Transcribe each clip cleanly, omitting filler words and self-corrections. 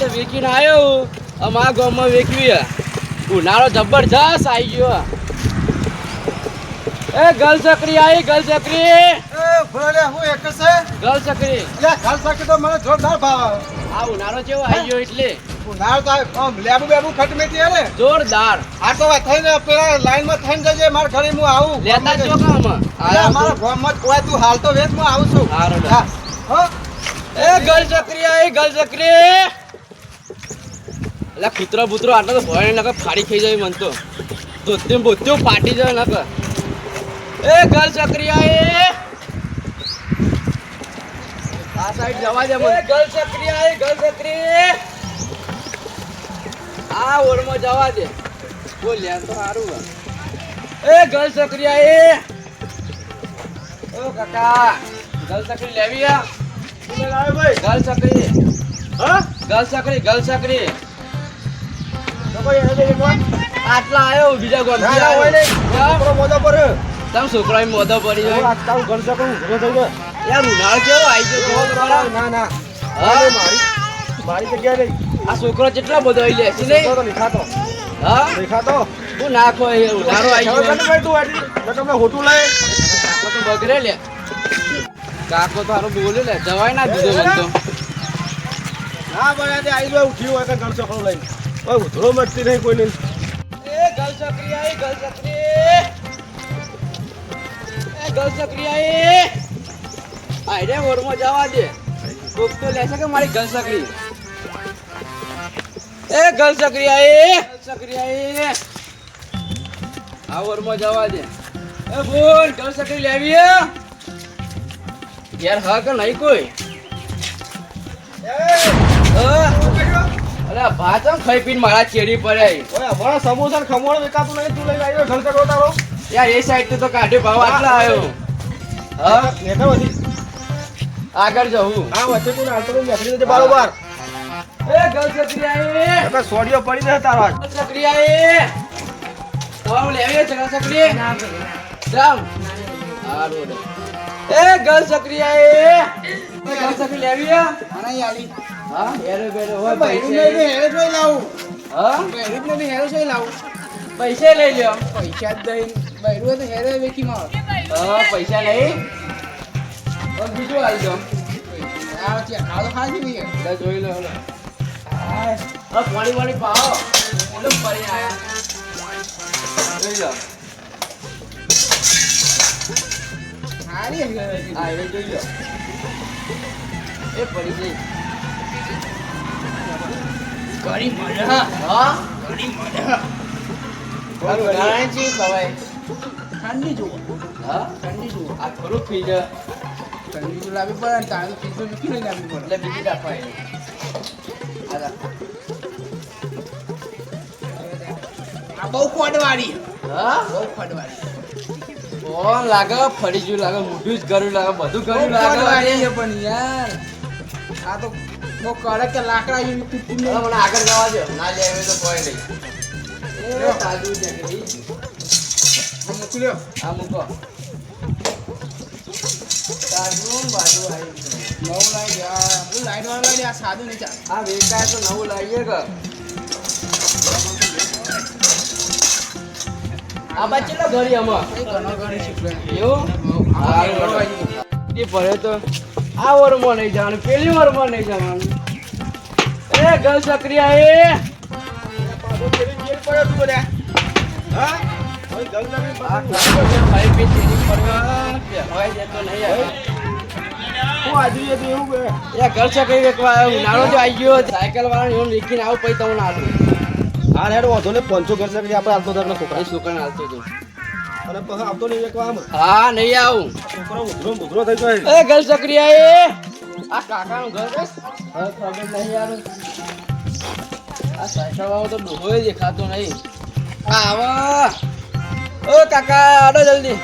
તો વેકીને આવ્યો અમારા ગામમાં વેકવી ઉનાળો જબરજસ્ત આવી ગયો એ ગલ ચકરી આવી ગલ ચકરી એ ભોળે હું એક છે ગલ ચકરી એટલે ઘર સાકી તો મને જોરદાર ભાવ આ ઉનાળો કેવો આવી ગયો એટલે ઉનાળ તો આમ લેબુ બેબુ ખટમેટી હે જોરદાર આ તો થઈને પેલા લાઈન માં થઈને જજે માર ઘરે હું આવું લેતા જો કામ અરે મારા ગામમાં કોઈ તું હાલ તો વેચ હું આવું છું હારો હા હો એ ગલ ચકરી આવી ગલ ચકરી એટલે કૂતરો બૂતરો આટલો તો ભય નકર ફાડી ખાઈ જાય મન તો ધોત્યું બોત્યું ફાટી જાય નકર એ ગલ ચકરી આવી આ સાઈડ જવા દે મને ગલ ચકરી આવી ગલ ચકરી આ ઓરમાં જવા દે બોલ યાર તો સારું એ ગલ ચકરી આવી ઓ કાકા ગલ ચકરી લેવી આ તું લાવે ભાઈ ગલ ચકરી હા ગલ ચકરી ગલ ચકરી તો ભાઈ એને એક વાર આટલા આવ્યો બીજા ગોમ ના ના હોય નહીં છોકરો મોદો પર તમ છોકરા મોઢો પડી જાય આ તારું ઘર સાકું ઘરે થઈ ગયો યાર ઉનાળો કેવો આવી ગયો જોવો તો ખરા. ના ના હા? મારી જગ્યા નહીં આ છોકરો કેટલા બધો આવી લે છે નહીં તો લીખાતો હા લીખાતો હું નાખો એ ઉનાળો આવી ગયો ભાઈ તું આડી મેં તમને હોટું લાય કાકો તો બગડે લે કાકો તો હારું બોલે લે જવાય ના દીધો મન તો હા ભાઈ આજે આવી ગયો ઉઠ્યું હોય કે ઘર છોકરો લઈને ઓય ઉધરો મટતી નહીં કોઈ નહીં એ ગલ ચકરી આવી ગલ ચકરી એ ગલ ચકરી આવી આઈડે ઓરમાં જવા દે કોક તો લેશે કે મારી ગલ ચકરી એ ગલ ચકરી આવી ગલ ચકરી આવી આ ઓરમાં જવા દે એ બોલ ગલ ચકરી લેવી હે યાર હા કે નહીં કોઈ અરે ભાચમ ખાઈ પીને મારા ચેડી પડ્યા ઓય અમારા સમોસા ને ખમણ વેચાતું નહીં તું લઈને આવ્યો ઘર છોકરો તારો યાર એ સાઈડ તો કાઢ્યો ભાવ આટલા આવ્યો હા નેતા વધી આગળ જવું હા વચ્ચે તું હાલતો નીકળી જજે બારોબાર એ ગલ ચકરી આવી એટલે સોડિયો પડી રહે તારો આજ ગલ ચકરી આવી તમારે લેવી છે ગલ ચકરી જામ હારું એ ગલ ચકરી આવી ગલ ચકરી લેવી હે આના યાલી હા એરે બેરે હોય બૈરું પૈસે ને હેરે જોઈ લાવું હા બૈરું ને હેરે જોઈ લાવું પૈસે લઈ લ્યો પૈસા જ દઈ બૈરું તો હેરે વેચી માર હા પૈસા નહીં બીજું આવી જાઓ આ છે ખાલો ખાજી નહીં લે જોઈ લો લે હા પાણી વાણી પાવો ઓલો ફરી આયા જોઈ લો હારી હા એ જોઈ લો એ પડી ગઈ ગરી મળે હા ગરી મળે નારાયણ જી ખવાય ઠંડી જુઓ હા ઠંડી જુઓ આ ખરું ફ્રીજ ઠંડી તો લાવી પડે ને તારું ચીજો મૂકી લઈ લાવવી પડે એટલે બીજી રાખવાય આ બહુ ખોડવાળી હા બહુ ખોડવાળી કોણ લાગે ફરી ગયું લાગે મોઢું જ કર્યું લાગે બધું કર્યું ખોડવાળી લાગે છે પણ યાર આ તો બહુ કડક કે લાકડા જેવી તૂટી હવે મને આગળ જવા દો ના લે હવે તો કોઈ નહીં એ તાજુ છે કે નહીં મૂકી લ્યો આ મૂકો તાજુ બાજુ આવી નવું લાવી દે આ પેલું લાઈટ વાળું લાવી દે આ સાદું નહીં ચાલે આ વેચાય તો નવું લાવીએ કે આ બાદ કેટલો ઘડી આમાં એ ઘણો ઘણી શીખવે એવું હા એ પડે તો આ ઓરમાં નહીં જવાનું પેલી ઓરમાં નહીં જવાનું એ ગલ સક્રિયા એ પાછો ફેરી ગેર પડ્યો તું બધા હા હવે ગલ લાવી આ ક્લાસો છે ફાઈવ પી ચેરી પડવા હોય જતો નહીં આવે હું આજુ જતું એવું કે એ ગલ સક્રિયા એક વાર ઉનાળો જો આવી ગયો સાયકલ વાળા એવું લીખીને આવું પછી તમને આલું હા હેડ વાંધો ને 500 ઘર આપણે હાલતો ધરના છોકરા એ છોકરાને હાલતો હતો અને પછી આવતો નહીં એક આમ હા નહીં આવું છોકરો ઉધરો થઈ જાય એ ગલ સક્રિયા એ આ કાકાનું ઘર છે હવે ખબર નહીં યાર આ સાયકલ વાળો તો ડોહોય દેખાતો નહીં આ આવા ઓ કાકા આડો જલ્દી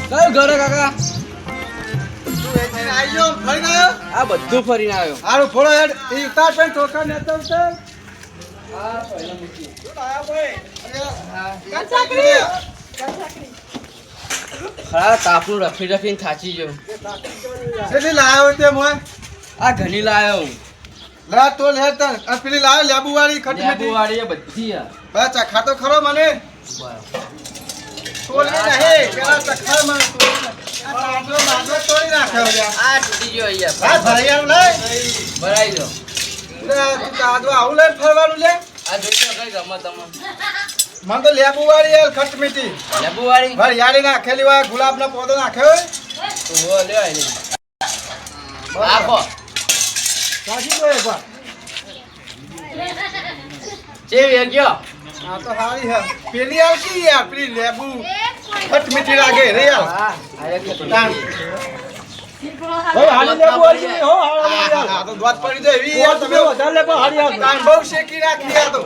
કયું ઘર હે કાકા આ બધું ફરીને આવ્યો હારું ફોડો હેડ એ ઉતાર પેન ઠોકા નેતો ઉતાર આ પહેલા મૂકી ખરા તાપનું રખી રખીને થાચી ગયો કેટલી લાવ્યો તે મોય આ ઘણી લાયો હું લે તો લે તન આ પેલી લાવે લેબુ વાળી ખટી લેબુ મીઠી વાળી એ બધી આ બા ચખા તો ખરો મને તોલી નહીં પેલા ચખા મને આ તાજો માજો તોડી નાખ્યો લ્યા આ તૂટી ગયો અહીંયા હા ભરાયાનું લે ભરાઈ દો લે તું તાજો આવું લે ફરવાનું લે આ જોઈતો કઈ ગમે તમને મને તો લેબુ વાળી યાર ખટ મીઠી લેબુ વાળી ભરિયાળી નાખેલી હોય ગુલાબનો પૌધો નાખ્યો હોય તો હો લે આઈ આખો સાચી તો એક વાર ચેવી ગયો આ તો હારી હે પેલી આવતી યાર પેલી લેબુ ખટ મીઠી લાગે રે યાર હા આ એક તાન ભાઈ હાલી લેબુ વાળી નહીં હો હાલી યાર આ તો દોત પડી જાય એવી યાર તમે વધારે લેબુ હાલી યાર તાન બહુ શેકી નાખી આ તો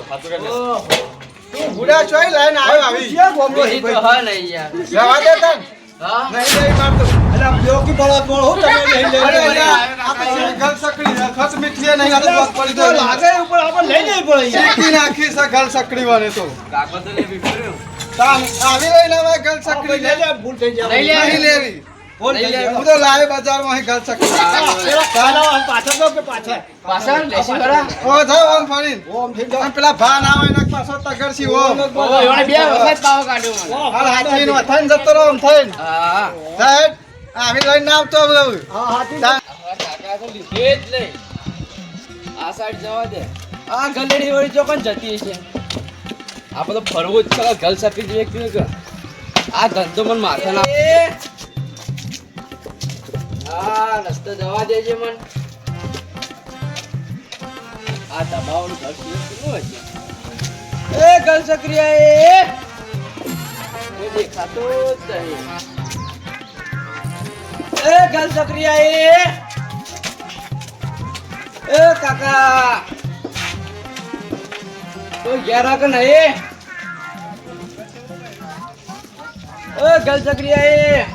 તું ગુડા ચોઈ લઈને આવ્યો આવી ક્યાં બોમ્બે એ તો હા નહીં યાર જવા દે તન હા નહીં નહીં મારતો અલા બેવકી બળા બળ હો તમે નહીં અરે લઈ યાર આ તો શેરી ગલ સકડી છે ખસ મીઠી નહીં આ તો દોત પડી તો જાય લાગે ઉપર આપણે લઈ જઈ પડે યાર શેકી નાખી છે ગલ સકડી વાળે તો કાકો તો લેવી પડ્યો તાન આવી લઈને હવે ગલ સકડી લઈ લે ભૂલ થઈ જાય લઈ લે. નહીં લેવી ભૂલ થઈ જાય હું તો લાવે બજારમાં અહીં ગલ સકડી પેલા કાલા પાછળ તો કે પાછળ પાછળ લેસી ખરા ઓ જાવ આમ ફરીને ઓમ થઈ જાવ આમ પેલા ભા ના હોય ને પાછો તગડસી ઓમ ઓ યોને બે વખત પાવ કાઢ્યો મને હાલ હાથીનો થઈને જતો રહો આમ થઈને હા સાહેબ આવી લઈને આવતો હવે હા હાથી તા- કાકા તો લીધે જ નહીં આ સાઈડ જવા દે આ ગલેડી વાળી ચોકન જતી છે આ બધો ફરવું જ છે ગલ સપી જોઈએ કે આ ધંધો મને માથે ના આ રસ્તો જવા દેજે મન આ દબાવનું ઘર શું હશે એ ગલ સક્રિયા એ કોઈ દેખાતો જ નહીં એ ગલ સક્રિયા એ કાકા કોઈ ઘેરા કે નહીં એ ગલ સક્રિયા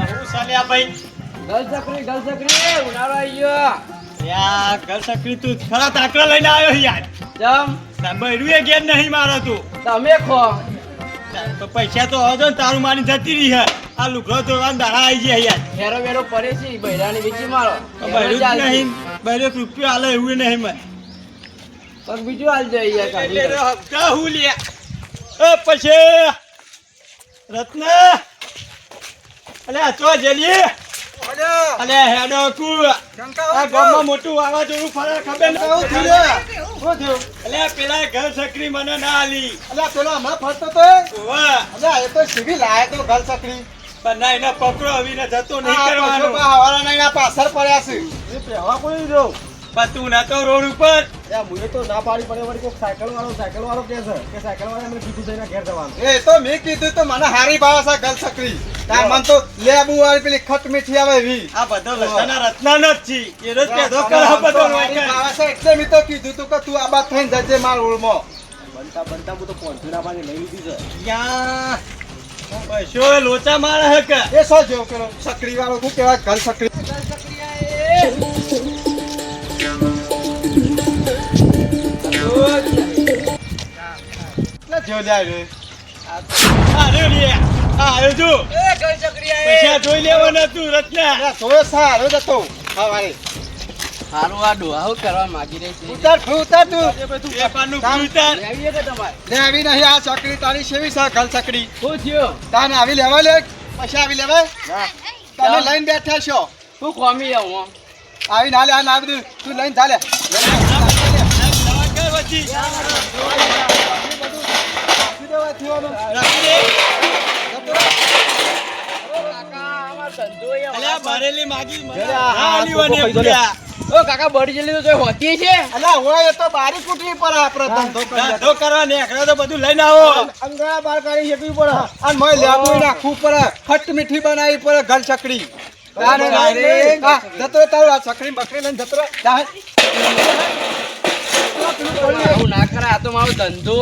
હું સાલ્યા ભાઈ ગલ સક્રી ઉનાળો આવી ગયો યાર ઘર સકરી તું ખરા તાકરા લઈને આવ્યો યાર જમ સાંભળ્યું ગેર નહીં મારો તું તમે ખો પૈસા તો હવે તો તારું માની જતી રહી હે આ લુગડો તો દાડા આવી ગયા યાર ફેરો વેરો પડે છે બૈરાની વીચી મારો બૈરું જ નહીં બૈરું રૂપિયો હાલે એવું નહીં મેં પગ બીજું હાલ જાય યાર કાઢી દે. હપ્તા હું લ્યા પછી રત્ન અલે ચો જલીએ અલ્યા, અલે હેડો કુ શંકા આ હોય ગામમાં મોટું વાવાઝોડું ફરે ખબર શું નહીં થયું? શું થયું? અલે પેલા ઘર સકરી મને ના આલી અલ્યા, પેલો હમણાં ફરતો તો વાહ અલ્યા, એ તો સીધી લાયો તો ગલ સકડી પણ ના એને પકડો આવીને જતો નહીં આ કરવાનો પશુ પા હવાના નહીં ના પાછળ પડ્યા છે એ પહેવા કોઈ રહ્યો પણ તું નતો રોડ ઉપર મુએ તો ના પાડી પડે વળી કોક સાયકલ વાળો કહે છે કે સાયકલ વાળા એમને કીધું છે એના ઘેર જવાનું એ તો મેં કીધું તો મને હારી ભાવે છે ગલ સકડી તાર મન તો લેબુ વાળી પેલી ખટ મીઠી આવે એવી આ બધો લસાના રત્નાનો જ છે એ રોજ પેદો કરો બધો હારી રોજ ભાવે છે એટલે મેં તો કીધું તું કે તું આ બાદ થઈને જજે માર ઓળમાં બનતા હું તો પહોંચી ના પાડી લઈ લીધી છે યા પૈસો લોચા મારે હે કે એ શું જેવો પેલો સકડી વાળો શું કહેવાય ગલ સકડી એટલે જેવો જાય રે અરે રે આ આવ્યો તું એ ગલ સક્રિયા પૈસા જોઈ લેવાના તું રત્ના અલ્યા, જોયો સારો જતો હવારે હારું આ ડોહા હું કરવા માંગી રહી છે ઉતાર તું એ પાનું ફૂલતા લેવી છે તમારે લે આવી નહીં આ સકડી તારી સેવી છે ગલ સકડી શું થયું તાને આવી લેવા લે પછી આવી લેવાય તમે લઈને બેઠા છો શું ખોમી આવું આવી ના લે આ ના બધું તું લઈને ચાલે ભરેલી માગી મને આ આલી ટોપો મને ખાઈ પ્યા. ઓ કાકા બળી જલ્દી તો જોઈ હોતી છે અલા હોય એ તો બારી કુટરી પર આપણે ધંધો કરીએ ધંધો કરવા નીકળ્યો તો બધું લઈને આવો અંગળા બાર કાઢી શકવી પડે અને મોય લેબુ નાખવું પડે ખટ મીઠી બનાવી પડે ઘર ચકડી તારે direct. હા, જતો રહે તારું આ ચકડી બકરી લઈને જતો રહે. જા. આવું ના કરે આ તો મારો ધંધો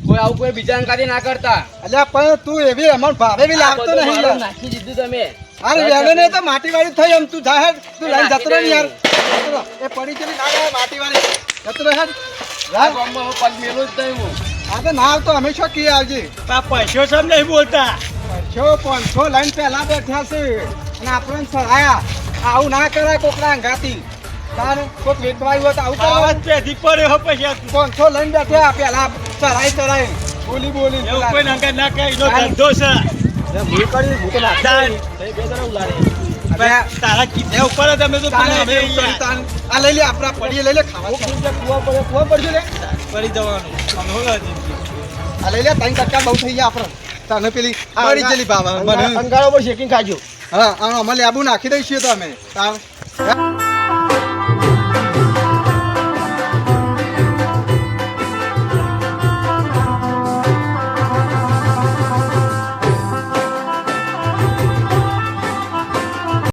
કોઈ આવું કોઈ બીજાને કાઢી ના કરતા અલ્યા પણ તું એવી અમર ભાવે બી લાવતો આ બધું નહીં મારું યાર. નાખી દીધું તમે અરે વેણે ને તો માટી વાળી થઈ એમ તું જાહેર તું લઈને જતો રહે ને યાર જતો રહે. એ પડી ચડી ના જાય માટી વાળી જતો રહે હેડ. આ જા. ગામમાં હું પગ મેલું જ નહીં હું આ તો ના આવતો હંમેશા કી આવજે આ પૈસો સમ નહીં બોલતા 500 લઈને પહેલા બેઠા છે અને આપણને સરાયા આવું ના કરાય કોકના અંગાતી તારે કોઈક વેચવાયું હોય તો આવું આવાજ કરવાનું. પેથી પડ્યો હો પૈસા તું. 500 લઈને બેઠા પેલા ચડાઈ બોલી એવું કોઈ નંગર ના કહે એનો ધંધો છે. હું કરી હું તો નાખી દઈ. તઈ બે જણા ઉલાડે. તારા કીધે ઉપર જ અમે તો પેલા અમે યાર આ લઈ લે આપણા પડીએ લઈ લે ખાવા હું કીધું કે કૂવા પડશે લે. પડી જવાનું અમે શું લાગે? આ લઈ લે 3% બહુ થઈ ગયા આપણે તને પેલી પડી ગયેલી બાબા મને અંગારો પર શેકીને ખાજો. હા અમે લેબુ નાખી દઈશું તો અમે તાણ